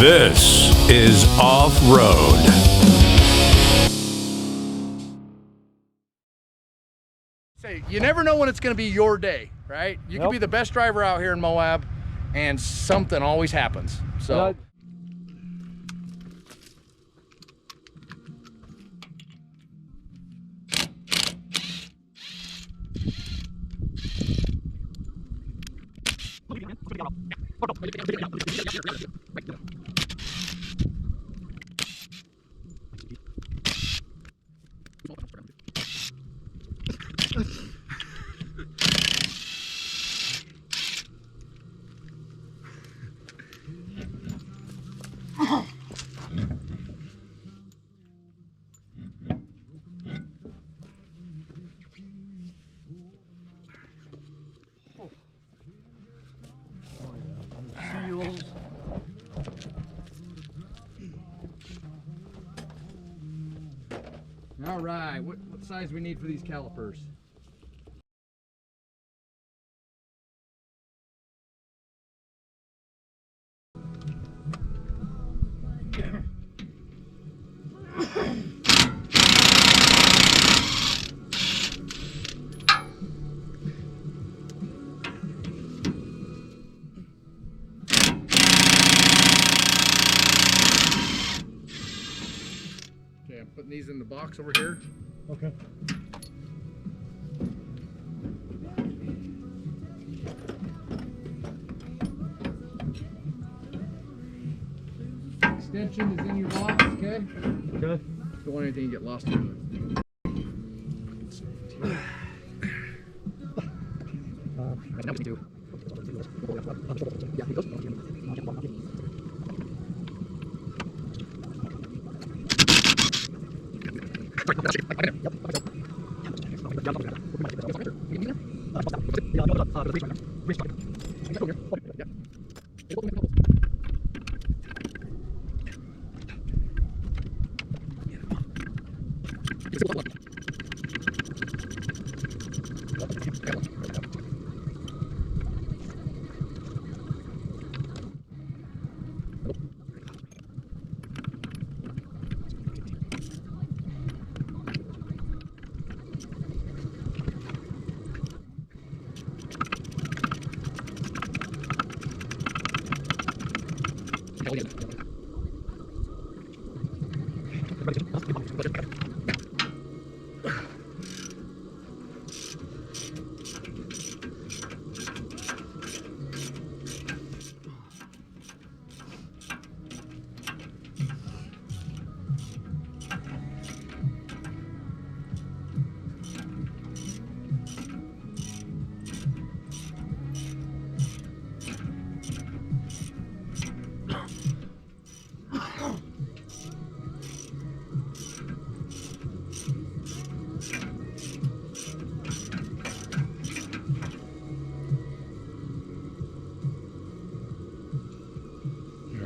This is Off-Road. Say, you never know when it's going to be your day, right? You could be the best driver out here in Moab, and something always happens. So. All right, what size do we need for these calipers? Okay, I'm putting these in the box over here. Okay. Extension is in your box, okay? Okay. Don't want anything to get lost here. Now we do.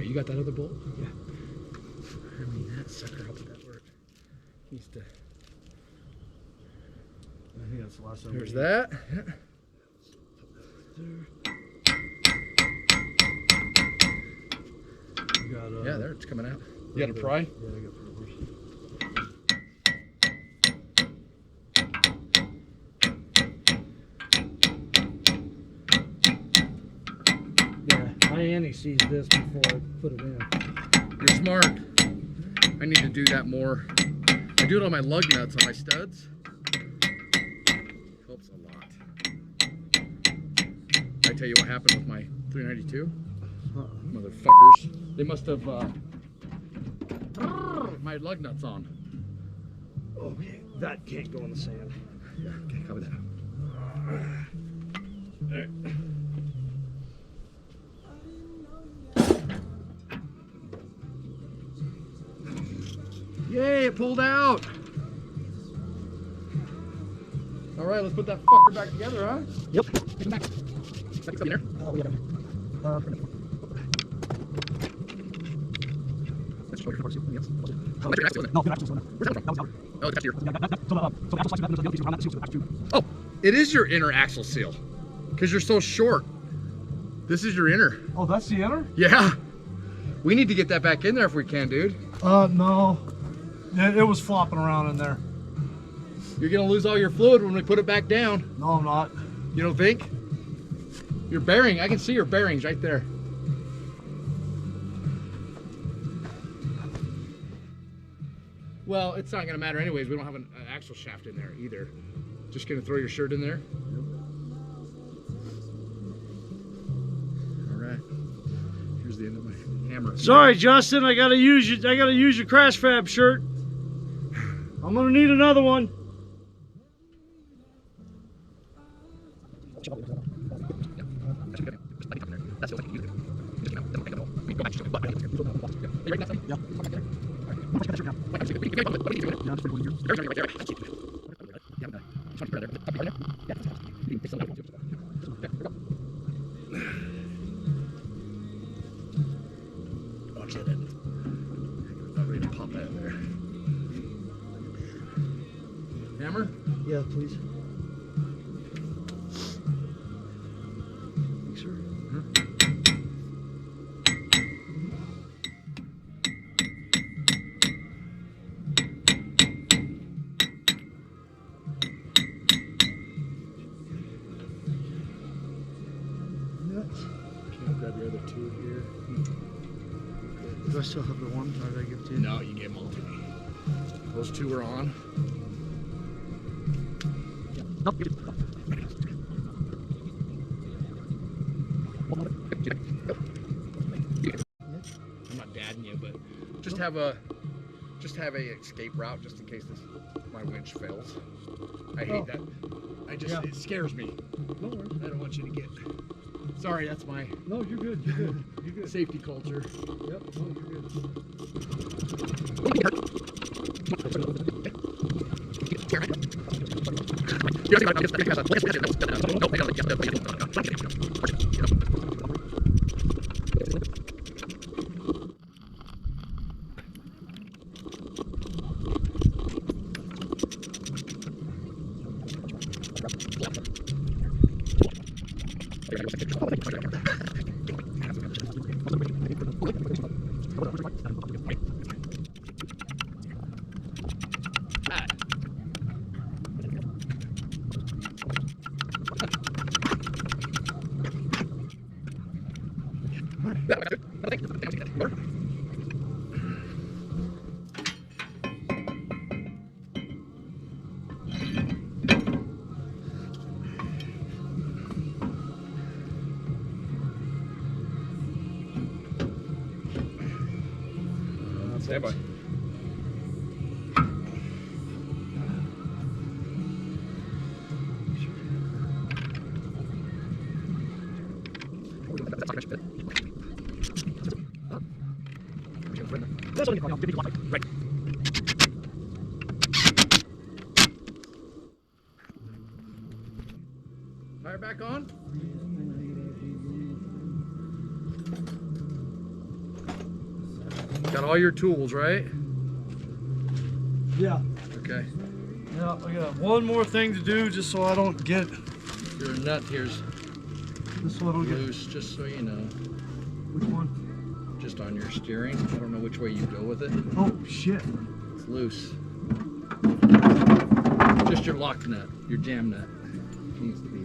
You got that other bolt? Yeah. I mean, that sucker, how would that work? Needs to. I think that's the last one. There's that. Got, yeah, there it's coming out. You got a pry? Yeah, I got pry. My Annie sees this before I put it in. You're smart. I need to do that more. I do it on my lug nuts on my studs. Helps a lot. I tell you what happened with my 392? Motherfuckers. They must have my lug nuts on. Oh, that can't go in the sand. Yeah, okay, cover that. All right. Yay, it pulled out. All right, let's put that fucker back together, huh? Yep. Take him back. Back in there. Oh, yeah. Let's show your horse. Anything else? No, good axle, wasn't it? Where's that from? Oh, that's your. So axle slice, the other piece around that seal, so the axle too. Oh, it is your inner axle seal, because you're so short. This is your inner. Oh, that's the inner? Yeah. We need to get that back in there if we can, dude. No. It was flopping around in there. You're gonna lose all your fluid when we put it back down. No, I'm not. You don't think? Your bearing, I can see your bearings right there. Well, it's not gonna matter anyways. We don't have an axle shaft in there either. Just gonna throw your shirt in there. All right. Here's the end of my hammer. Sorry, Justin. I gotta use your crash fab shirt. I'm gonna need another one. Watch that end. I'm ready to pop that in there. Hammer? Yeah, please. Sure. Grab your other two here. Do I still have the one? Or did I give it to you? No, you gave them all to me. Those two are on. I'm not dadding you, but just have a escape route just in case my winch fails. I hate that. It scares me. No worries. I don't want you to get. Sorry, that's my No, you're good. You're good. You're good. safety culture. Yep. No, you're Stand by. Fire back on. Got all your tools, right? Yeah. Okay. Yeah, I got one more thing to do just so I don't get Your nut here's this so I don't get loose, just so you know. which one? Just on your steering. I don't know which way you go with it. Oh shit. It's loose. Just your lock nut, your jam nut. Needs to be.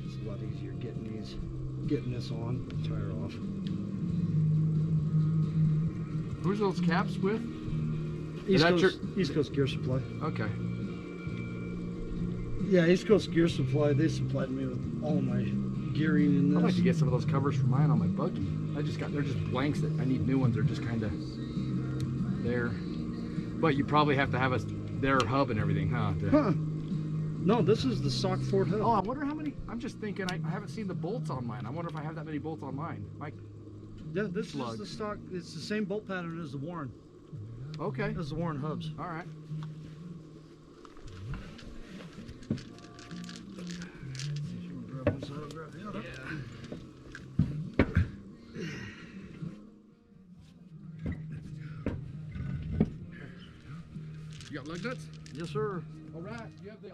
It's a lot easier getting this on. Tire off. Who's those caps with? East Coast Gear Supply. Okay. Yeah, East Coast Gear Supply. They supplied me with all my gearing in this. I'd like to get some of those covers for mine on my buggy. They're just blanks that I need new ones. They're just kind of there. But you probably have to have their hub and everything, huh? No, this is the stock Ford hub. Oh, I wonder how many. I'm just thinking. I haven't seen the bolts on mine. I wonder if I have that many bolts on mine. Yeah, this is the stock. It's the same bolt pattern as the Warren. Okay. As the Warren hubs. All right. You got lug nuts? Yes, sir. All right. You have the.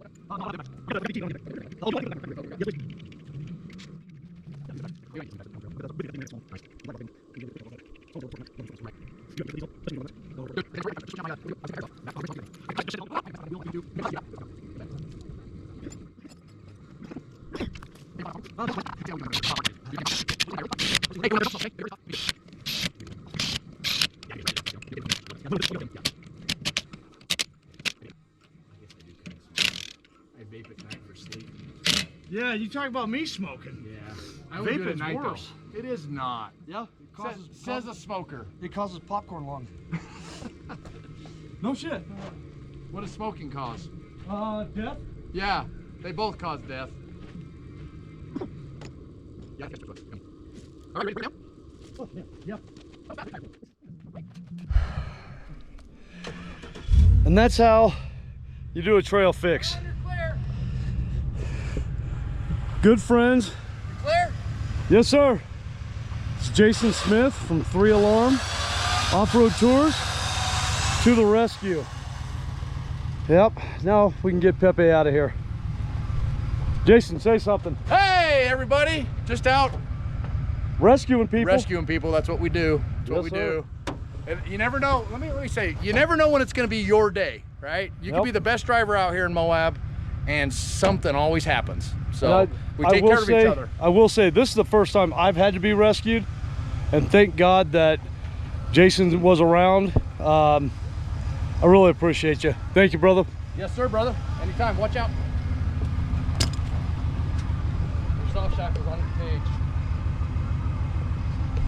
Yeah, you talk about me smoking. Yeah. I would do it at night, worse. Though. It is not. Yeah. Says a smoker. It causes popcorn lung. No shit. What does smoking cause? Death? Yeah, they both cause death. All right, ready for now? Oh, yeah. And that's how you do a trail fix. Good friends. Clear? Yes, sir. It's Jason Smith from 3 Alarm Offroad Tours to the rescue. Yep, now we can get Pepe out of here. Jason, say something. Hey, everybody. Just out rescuing people. Rescuing people, that's what we do. That's what we do. And you never know, let me say, you never know when it's gonna be your day, right? You can be the best driver out here in Moab and something always happens. So we take care of each other. I will say, this is the first time I've had to be rescued, and thank God that Jason was around. I really appreciate you. Thank you, brother. Yes, sir, brother. Anytime, watch out. Your soft shackles on your cage.